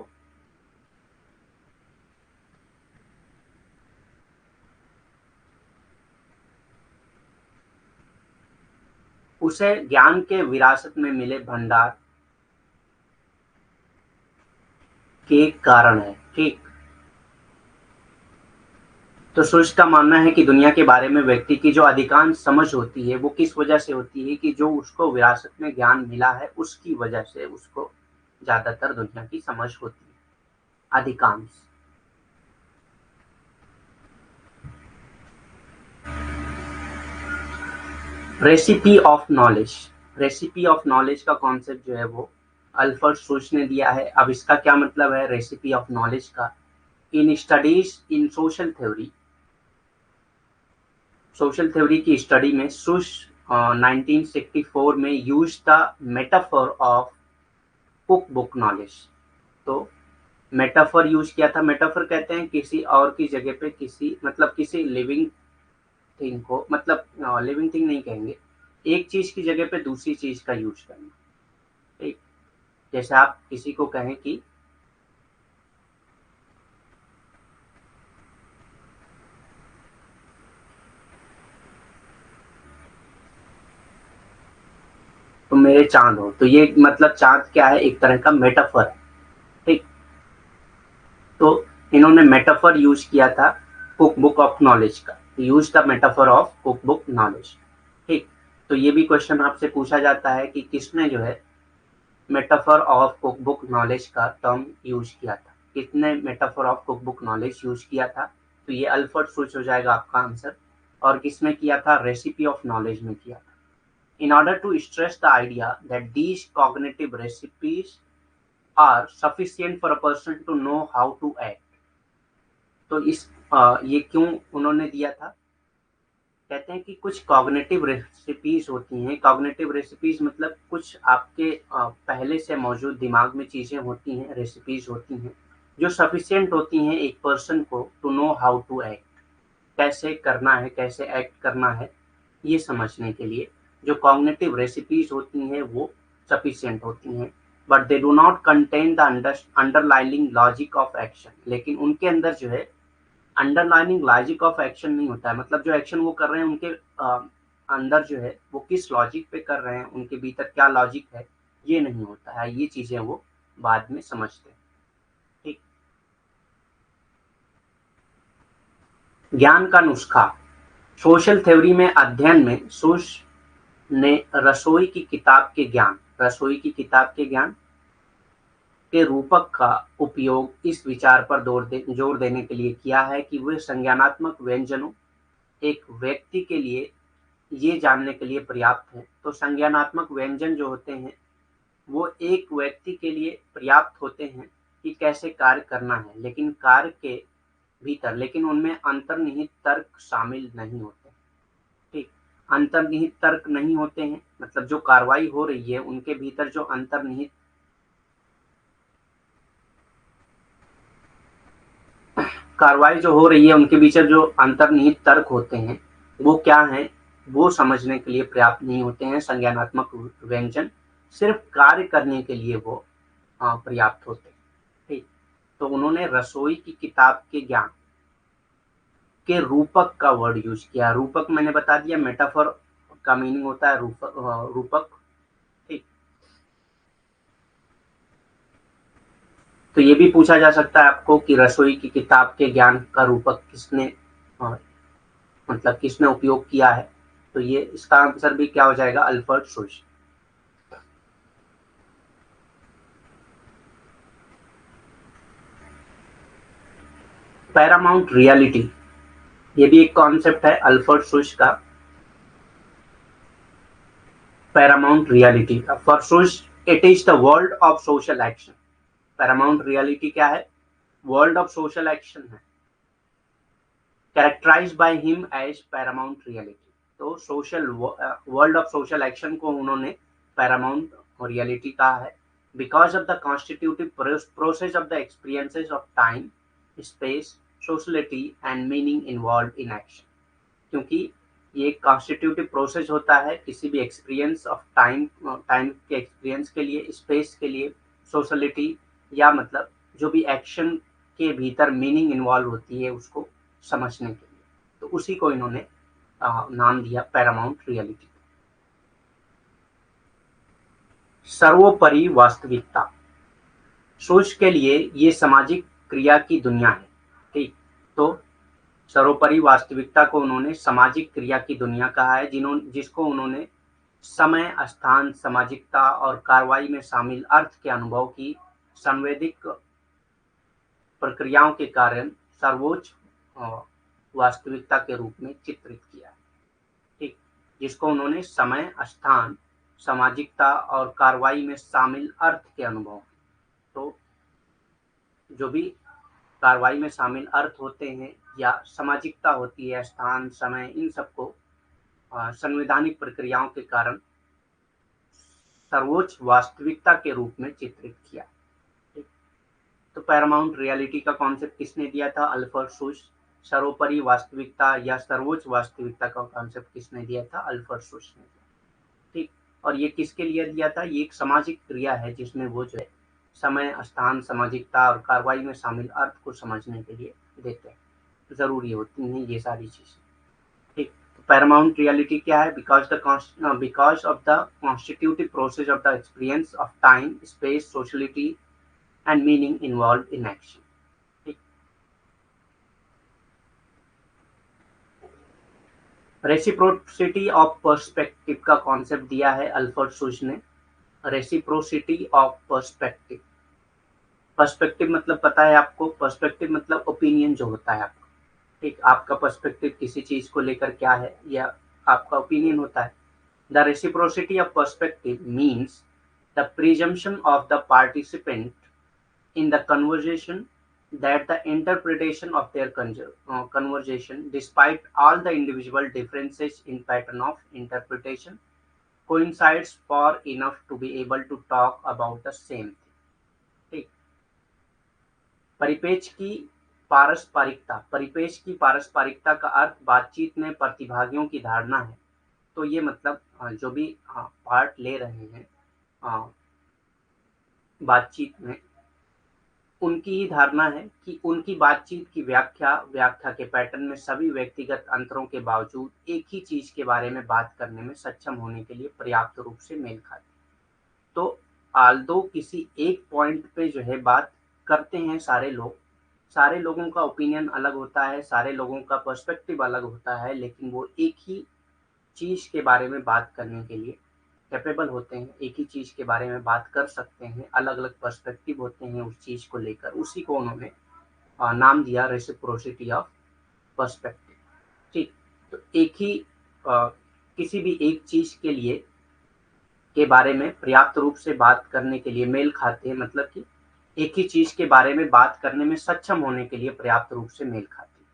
Speaker 1: उसे ज्ञान के विरासत में मिले भंडार के कारण है। ठीक, तो शुल्ट्ज का मानना है कि दुनिया के बारे में व्यक्ति की जो अधिकांश समझ होती है वो किस वजह से होती है कि जो उसको विरासत में ज्ञान मिला है उसकी वजह से उसको ज्यादातर दुनिया की समझ होती है, अधिकांश। Recipe of knowledge, recipe of knowledge का कॉन्सेप्ट जो है वो अल्फ्रेड शुल्ट्ज ने दिया है। अब इसका क्या मतलब है रेसिपी ऑफ नॉलेज का? In studies in social theory, social theory की स्टडी में शुल्ट्ज 1964 में use the metaphor of cook book knowledge. तो मेटाफर यूज किया था। मेटाफर कहते हैं किसी और की जगह पे किसी, मतलब किसी लिविंग थिंग को, मतलब लिविंग थिंग नहीं कहेंगे, एक चीज की जगह पे दूसरी चीज का यूज करना। ठीक, जैसे आप किसी को कहें कि तुम मेरे चांद हो, तो ये मतलब चांद क्या है? एक तरह का मेटाफर है। ठीक, तो इन्होंने मेटाफर यूज किया था कुक बुक ऑफ नॉलेज का, use the metaphor of cook book knowledge. ठीक, तो ये भी क्वेश्चन आपसे पूछा जाता है कि किसने जो है मेटाफर ऑफ कुकबुक नॉलेज का टर्म यूज किया था, किसने metaphor of cookbook knowledge use किया था। तो ये अल्फ्रेड सुच हो जाएगा आपका आंसर। और किसने किया था, रेसिपी ऑफ नॉलेज में किया था। In order to stress the idea that these cognitive recipes are sufficient for a person to know how to act. तो ये क्यों उन्होंने दिया था, कहते हैं कि कुछ कॉग्निटिव रेसिपीज होती हैं। कॉग्निटिव रेसिपीज मतलब कुछ आपके पहले से मौजूद दिमाग में चीजें होती हैं, रेसिपीज होती हैं जो सफिशिएंट होती हैं एक पर्सन को to know how to act, कैसे करना है, कैसे एक्ट करना है, ये समझने के लिए जो कॉग्निटिव रेसिपीज होती हैं वो सफिशिएंट होती हैं। But they do not contain the underlining logic of action. लेकिन उनके अंदर जो है अंडरलाइनिंग लॉजिक ऑफ एक्शन नहीं होता है, मतलब जो एक्शन वो कर रहे हैं उनके अंदर जो है वो किस लॉजिक पे कर रहे हैं, उनके भीतर क्या लॉजिक है, ये नहीं होता है। ये चीजें वो बाद में समझते हैं। ठीक। ज्ञान का नुस्खा। सोशल थ्योरी में अध्ययन में सुश ने रसोई की किताब के ज्ञान के रूपक का उपयोग इस विचार पर जोर देने के लिए किया है कि वे संज्ञानात्मक व्यंजनों एक व्यक्ति के लिए ये जानने के लिए पर्याप्त है। तो संज्ञानात्मक व्यंजन जो होते हैं वो एक व्यक्ति के लिए पर्याप्त होते हैं कि कैसे कार्य करना है, लेकिन कार्य के भीतर लेकिन उनमें अंतर्निहित तर्क शामिल नहीं होते। ठीक। अंतर्निहित तर्क नहीं होते हैं मतलब जो कार्रवाई हो रही है उनके भीतर जो अंतर्निहित कार्रवाई जो हो रही है उनके पीछे जो अंतर्निहित तर्क होते हैं वो क्या हैं, वो समझने के लिए पर्याप्त नहीं होते हैं। संज्ञानात्मक व्यंजन सिर्फ कार्य करने के लिए वो पर्याप्त होते हैं। ठीक। तो उन्होंने रसोई की किताब के ज्ञान के रूपक का वर्ड यूज किया। रूपक मैंने बता दिया, मेटाफर का मीनिंग होता है रूपक। ठीक। तो ये भी पूछा जा सकता है आपको कि रसोई की किताब के ज्ञान का रूपक किसने मतलब किसने उपयोग किया है। तो ये इसका आंसर भी क्या हो जाएगा, अल्फ्रेड सुच। पैरामाउंट रियलिटी, ये भी एक कॉन्सेप्ट है अल्फ्रेड सुच का। पैरामाउंट रियलिटी का फॉर सुच it is the world of social action. Paramount reality क्या है, वर्ल्ड ऑफ सोशल एक्शन है, characterized by him as paramount reality. तो social world of social action को उन्होंने पैरामाउंट रियलिटी कहा है because of the constitutive process of the experiences of time, space, sociality and meaning involve in action. क्योंकि ये एक constitutive process होता है किसी भी एक्सपीरियंस ऑफ टाइम के एक्सपीरियंस के लिए, स्पेस के लिए, सोशलिटी या मतलब जो भी एक्शन के भीतर मीनिंग इन्वॉल्व होती है उसको समझने के लिए। तो उसी को इन्होंने नाम दिया पैरामाउंट रियलिटी। सर्वोपरि वास्तविकता, सोच के लिए ये सामाजिक क्रिया की दुनिया है। ठीक। तो सर्वोपरि वास्तविकता को उन्होंने सामाजिक क्रिया की दुनिया कहा है जिसको उन्होंने समय, स्थान, सामाजिकता और कार्रवाई में शामिल अर्थ के अनुभव की संवेदिक प्रक्रियाओं के कारण सर्वोच्च वास्तविकता के रूप में चित्रित किया। ठीक। जिसको उन्होंने समय, स्थान, सामाजिकता और कार्रवाई में शामिल अर्थ के अनुभव। तो जो भी कार्रवाई में शामिल अर्थ होते हैं या सामाजिकता होती है, स्थान, समय, इन सबको संवैधानिक प्रक्रियाओं के कारण सर्वोच्च वास्तविकता के रूप में चित्रित किया। तो पैरामाउंट रियलिटी का कॉन्सेप्ट किसने दिया था, अल्फ्रेड सुच। सर्वोपरि वास्तविकता या सर्वोच्च वास्तविकता का कॉन्सेप्ट किसने दिया था, अल्फ्रेड सुच ने दिया। ठीक। और ये किसके लिए दिया था, ये एक सामाजिक क्रिया है जिसमें वो जो है समय, स्थान, सामाजिकता और कार्रवाई में शामिल अर्थ को समझने के लिए देते हैं, जरूरी होती हैं ये सारी चीजें। ठीक। तो पैरामाउंट रियलिटी क्या है, because of the constitutive process of the experience of time, space, sociality and meaning involve in action. ठीक। रेसिप्रोसिटी ऑफ पर्सपेक्टिव का कॉन्सेप्ट दिया है अल्फ्रेड सुश ने। रेसिप्रोसिटी ऑफ पर्सपेक्टिव, पर्सपेक्टिव मतलब पता है आपको, पर्सपेक्टिव मतलब ओपिनियन जो होता है आपका, ठीक, आपका पर्सपेक्टिव किसी चीज को लेकर क्या है, या आपका ओपिनियन होता है। The reciprocity of perspective means the presumption of the participant in the conversation that the interpretation of their conversation, despite all the individual differences in pattern of interpretation, coincides far enough to be able to talk about the same thing. ठीक, परिपेक्ष की पारस्परिकता, परिपेक्ष की पारस्परिकता का अर्थ बातचीत में प्रतिभागियों की धारणा है। तो ये मतलब जो भी पार्ट ले रहे हैं बातचीत में, उनकी ही धारणा है कि उनकी बातचीत की व्याख्या के पैटर्न में सभी व्यक्तिगत अंतरों के बावजूद एक ही चीज के बारे में बात करने में सक्षम होने के लिए पर्याप्त रूप से मेल खाते। तो आल्दो किसी एक पॉइंट पे जो है बात करते हैं सारे लोगों का ओपिनियन अलग होता है, सारे लोगों का पर्सपेक्टिव अलग होता है, लेकिन वो एक ही चीज के बारे में बात करने के लिए कैपेबल होते हैं, एक ही चीज के बारे में बात कर सकते हैं, अलग अलग पर्सपेक्टिव होते हैं उस चीज को लेकर। उसी को उन्होंने नाम दिया रेसिप्रोसिटी ऑफ पर्सपेक्टिव। ठीक, तो एक ही किसी भी एक चीज के लिए के बारे में पर्याप्त रूप से बात करने के लिए मेल खाते हैं, मतलब कि एक ही चीज के बारे में बात करने में सक्षम होने के लिए पर्याप्त रूप से मेल खाते हैं।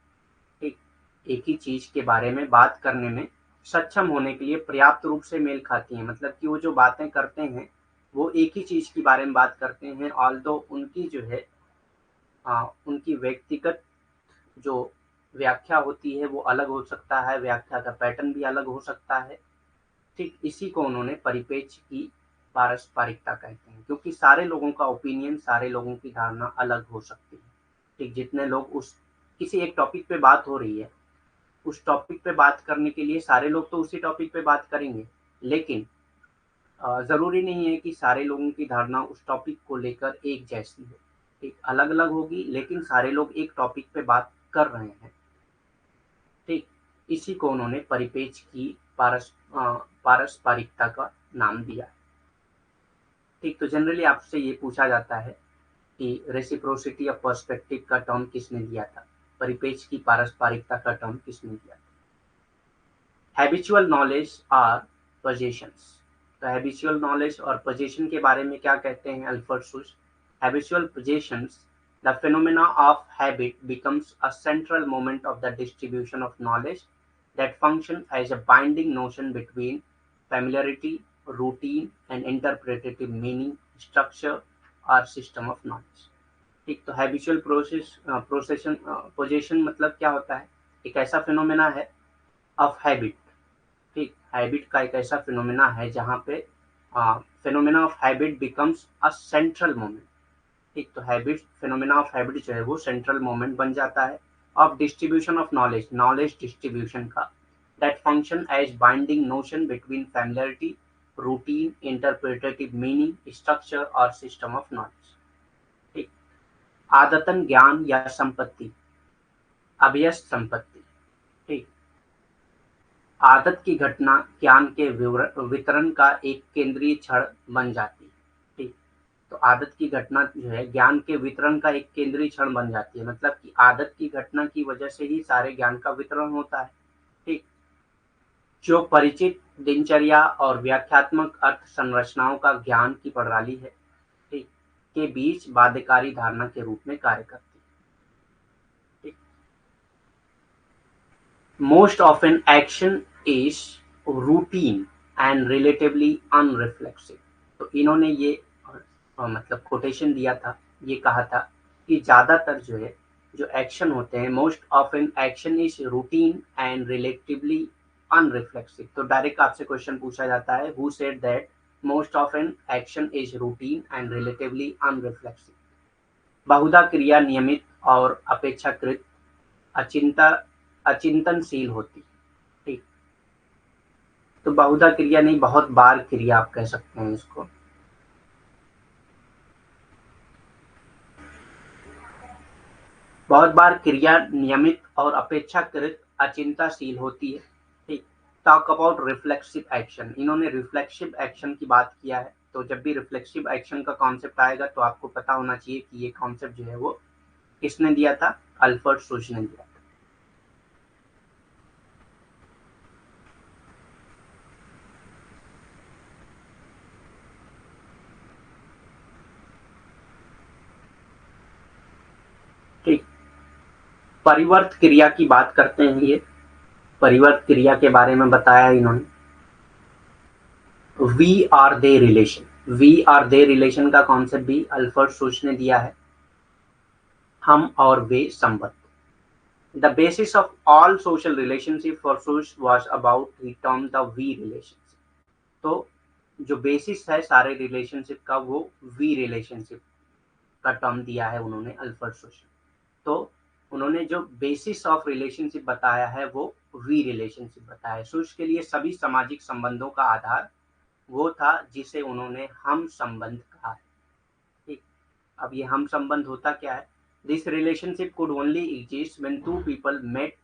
Speaker 1: ठीक, एक ही चीज के बारे में बात करने में सक्षम होने के लिए पर्याप्त रूप से मेल खाती हैं, मतलब कि वो जो बातें करते हैं वो एक ही चीज के बारे में बात करते हैं, ऑल्दो उनकी जो है उनकी व्यक्तिगत जो व्याख्या होती है वो अलग हो सकता है, व्याख्या का पैटर्न भी अलग हो सकता है। ठीक, इसी को उन्होंने परिपेक्ष की पारस्परिकता कहते हैं, क्योंकि सारे लोगों का ओपिनियन, सारे लोगों की धारणा अलग हो सकती है। ठीक, जितने लोग उस किसी एक टॉपिक पे बात हो रही है, उस टॉपिक पे बात करने के लिए सारे लोग तो उसी टॉपिक पे बात करेंगे, लेकिन जरूरी नहीं है कि सारे लोगों की धारणा उस टॉपिक को लेकर एक जैसी हो। ठीक, अलग अलग होगी, लेकिन सारे लोग एक टॉपिक पे बात कर रहे हैं। ठीक, इसी को उन्होंने परिपेक्ष की पारस्परिकता का नाम दिया। ठीक, तो जनरली आपसे ये पूछा जाता है कि रेसिप्रोसिटी ऑफ पर्सपेक्टिव का टर्म किसने दिया था, परिपेक्ष की पारस्परिकता का टर्म किसने दिया था। हैबिचुअल नॉलेज और पोजेशंस, तो हैबिचुअल नॉलेज और पोजेशन के बारे में क्या कहते हैं Alfred Sush. Habitual possessions, the phenomena of habit becomes a central moment of the distribution of knowledge that function as a binding notion between familiarity, routine and interpretative meaning, structure or system of knowledge। ठीक, तो habitual possession मतलब क्या होता है, एक ऐसा phenomena है of habit. ठीक, हैबिट का एक ऐसा फिनोमेना है जहाँ पे phenomena of habit becomes a central moment. ठीक, तो हैबिट, फिनोमेना ऑफ हैबिट जो है वो सेंट्रल मोमेंट बन जाता है of distribution of knowledge, knowledge distribution का, that function as binding notion between familiarity, routine, interpretative meaning, structure और system of knowledge। ठीक, आदतन ज्ञान या संपत्ति, अभ्यस्त संपत्ति। ठीक, आदत की घटना ज्ञान के वितरण का एक केंद्रीय क्षण बन जाती है। ठीक, तो आदत की घटना जो है ज्ञान के वितरण का एक केंद्रीय क्षण बन जाती है, मतलब कि आदत की घटना की वजह से ही सारे ज्ञान का वितरण होता है। ठीक, जो परिचित दिनचर्या और व्याख्यात्मक अर्थ संरचनाओं का ज्ञान की प्रणाली है, ठीक, के बीच बाध्यकारी धारणा के रूप में कार्य करती है। ठीक, most often action is routine and relatively unreflexive. तो इन्होंने ये मतलब कोटेशन दिया था, ये कहा था कि ज्यादातर जो है जो एक्शन होते हैं, most often action is routine and relatively unreflexive. तो डायरेक्ट आपसे क्वेश्चन पूछा जाता है, who said that most often action is routine and relatively unreflexive. बहुधा क्रिया नियमित और अपेक्षाकृत अचिंतनशील होती। ठीक, तो बहुधा क्रिया नहीं, बहुत बार क्रिया आप कह सकते हैं इसको। बहुत बार क्रिया नियमित और अपेक्षाकृत अचिंताशील होती है। ठीक, टॉक अबाउट रिफ्लेक्सिव एक्शन। इन्होंने रिफ्लेक्सिव एक्शन की बात किया है। तो जब भी रिफ्लेक्सिव एक्शन का कॉन्सेप्ट आएगा तो आपको पता होना चाहिए कि ये कॉन्सेप्ट जो है वो किसने दिया था, अल्फ्रेड सुश ने दिया था। ठीक, परिवर्त क्रिया की बात करते हैं। ये परिवर्त क्रिया के बारे में बताया इन्होंने। We are they relation, we are they relation का कॉन्सेप्ट भी अल्फ्रेड सुश ने दिया है। हम और वे संबंध। The basis of all social relationship for Sush was about the term the we relationship. तो जो बेसिस है सारे रिलेशनशिप का वो वी रिलेशनशिप का टर्म दिया है उन्होंने अल्फ्रेड सुश। तो उन्होंने जो बेसिस ऑफ रिलेशनशिप बताया है वो वी रिलेशनशिप बताया है। सुश के लिए सभी सामाजिक संबंधों का आधार वो था जिसे उन्होंने हम संबंध कहा है। ठीक, अब ये हम संबंध होता क्या है? This relationship could only exist when two people met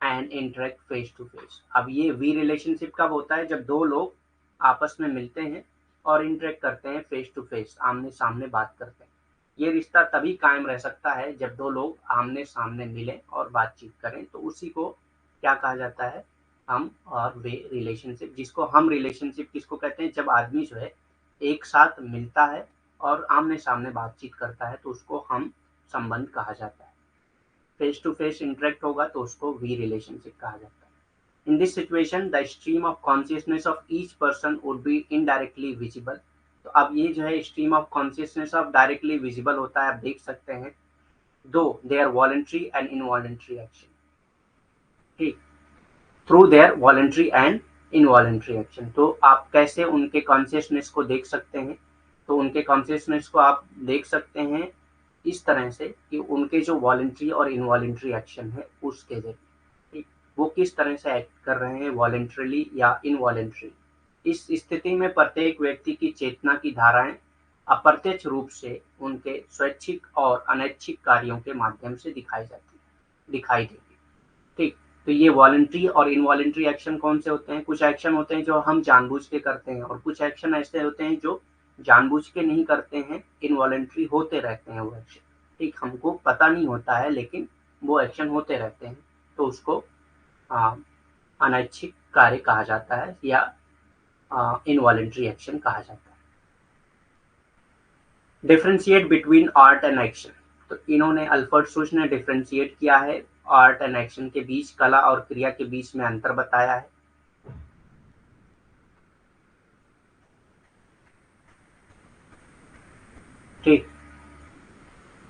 Speaker 1: and interact face to face. अब ये वी रिलेशनशिप कब होता है? जब दो लोग आपस में मिलते हैं और इंटरेक्ट करते हैं, फेस टू फेस, आमने सामने बात करते हैं। ये रिश्ता तभी कायम रह सकता है जब दो लोग आमने सामने मिलें और बातचीत करें। तो उसी को क्या कहा जाता है? हम और वे रिलेशनशिप। जिसको हम रिलेशनशिप किसको कहते हैं? जब आदमी जो है एक साथ मिलता है और आमने सामने बातचीत करता है तो उसको हम संबंध कहा जाता है। फेस टू फेस इंटरेक्ट होगा तो उसको वी रिलेशनशिप कहा जाता है। In this situation the stream of consciousness of each person would be indirectly visible. तो अब ये जो है stream of consciousness of directly visible होता है, आप देख सकते हैं, though they are voluntary and involuntary action. ठीक, through their voluntary and involuntary action. तो आप कैसे उनके कॉन्शियसनेस को देख सकते हैं? तो उनके कॉन्शियसनेस को आप देख सकते हैं इस तरह से कि उनके जो वॉलंटरी और इनवॉलंटरी एक्शन है उसके जरिए। ठीक, वो किस तरह से एक्ट कर रहे हैं, वॉलंटरली या इनवॉलंटरी। इस स्थिति में प्रत्येक व्यक्ति की चेतना की धाराएं अप्रत्यक्ष रूप से उनके स्वैच्छिक और अनैच्छिक कार्यों के माध्यम से दिखाई देगी। ठीक, तो ये वॉलंटरी और इनवॉलंटरी एक्शन कौन से होते हैं? कुछ एक्शन होते हैं जो हम जानबूझ के करते हैं और कुछ एक्शन ऐसे होते हैं जो जानबूझ के नहीं करते हैं, इनवॉलंटरी होते रहते हैं वो एक्शन। ठीक, हमको पता नहीं होता है लेकिन वो एक्शन होते रहते हैं, तो उसको अनैच्छिक कार्य कहा जाता है या इनवॉलंटरी एक्शन कहा जाता है। Differentiate between art and action. तो इन्होंने अल्फ्रेड सुश ने डिफरेंशिएट किया है आर्ट एंड एक्शन के बीच, कला और क्रिया के बीच में अंतर बताया है। ठीक,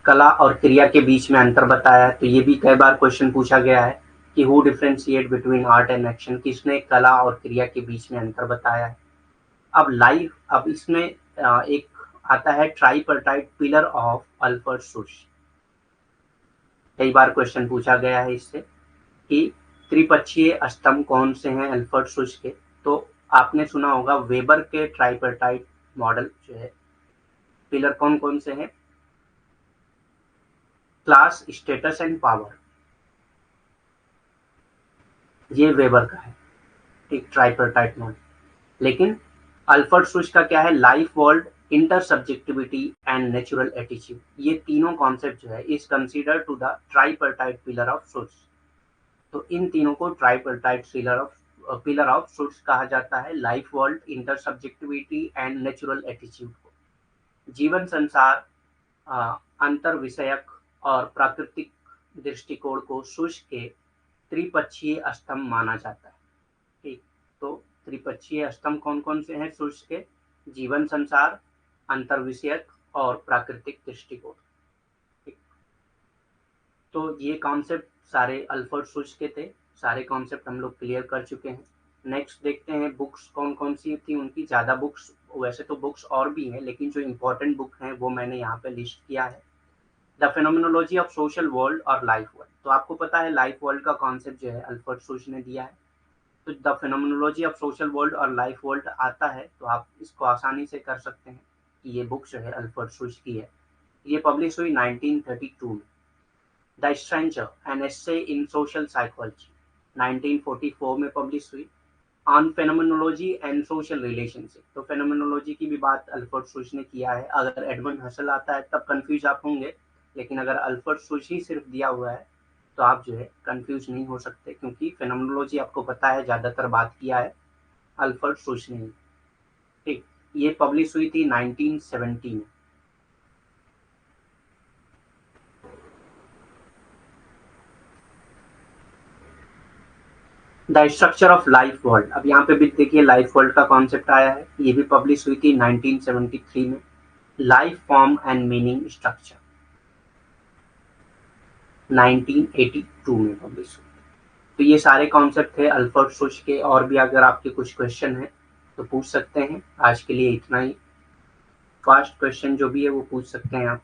Speaker 1: कला और क्रिया के बीच में अंतर बताया है। तो ये भी कई बार क्वेश्चन पूछा गया है कि who differentiate between art and action, किसने कला और क्रिया के बीच में अंतर बताया है। अब इसमें एक आता है ट्राइपर्टाइट पिलर ऑफ अल्फ्रेड सुश। कई बार क्वेश्चन पूछा गया है इससे कि त्रिपक्षीय स्तंभ कौन से हैं अल्फ्रेड सुश के। तो आपने सुना होगा वेबर के ट्राइपर्टाइट मॉडल जो है, पिलर कौन कौन से हैं? क्लास, स्टेटस एंड पावर, ये वेबर का है। ठीक, ट्राइपर्टाइट मॉडल। लेकिन अल्फ्रेड सुश का क्या है? Life, world, intersubjectivity and natural attitude, ये तीनों कॉन्सेप्ट जो है is consider to the tripartite pillar of सुश। तो इन तीनों को ट्राइपर्टाइट पिलर ऑफ सुश कहा जाता है। Life, world, intersubjectivity and natural attitude को जीवन, संसार, अंतर विषयक और प्राकृतिक दृष्टिकोण को सुश के त्रिपक्षीय स्तंभ माना जाता है। ठीक, तो त्रिपक्षीय स्तंभ कौन कौन से हैं सुश के? जीवन, संसार, अंतर विषयक और प्राकृतिक दृष्टिकोण। ठीक, तो ये कॉन्सेप्ट सारे अल्फ्रेड सुश के थे। सारे कॉन्सेप्ट हम लोग क्लियर कर चुके हैं। नेक्स्ट देखते हैं बुक्स कौन कौन सी थी उनकी। ज़्यादा बुक्स, वैसे तो बुक्स और भी हैं लेकिन जो इम्पोर्टेंट बुक हैं वो मैंने यहाँ पे लिस्ट किया है। The phenomenology of social world और लाइफ वर्ल्ड। तो आपको पता है लाइफ वर्ल्ड का कॉन्सेप्ट जो है अल्फ्रेड सुश ने दिया है। तो the phenomenology of social world और लाइफ वर्ल्ड आता है तो आप इसको आसानी से कर सकते हैं कि ये बुक जो है अल्फ्रेड सुश की है। ये पब्लिश हुई 1932 में। The stranger, an essay in social psychology, 1944 में पब्लिश हुई। On phenomenology and social relationship. तो फेनोमेनोलॉजी की भी बात अल्फ्रेड सुच ने किया है। अगर एडमंड हसल आता है तब कंफ्यूज आप होंगे, लेकिन अगर अल्फ्रेड सुच ही सिर्फ दिया हुआ है तो आप जो है कंफ्यूज नहीं हो सकते, क्योंकि फेनोमेनोलॉजी आपको पता है ज़्यादातर बात किया है अल्फ्रेड सुच ने। ठीक, ये पब्लिश हुई थी 1970 में। The structure of life world, अब यहाँ पे भी देखिए लाइफ वर्ल्ड का कॉन्सेप्ट आया है, ये भी पब्लिश हुई थी 1973 में। Life form and meaning structure 1982 में पब्लिश हुई। तो ये सारे कॉन्सेप्ट थे अल्फ्रेड सुच के, और भी अगर आपके कुछ क्वेश्चन हैं तो पूछ सकते हैं। आज के लिए इतना ही। फास्ट क्वेश्चन जो भी है वो पूछ सकते हैं आप।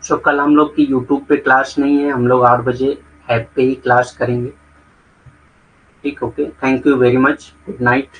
Speaker 1: सो कल हम लोग की यूट्यूब पे क्लास नहीं है, हम लोग 8 बजे ऐप पे ही क्लास करेंगे। ठीक, okay, thank you very much, good night.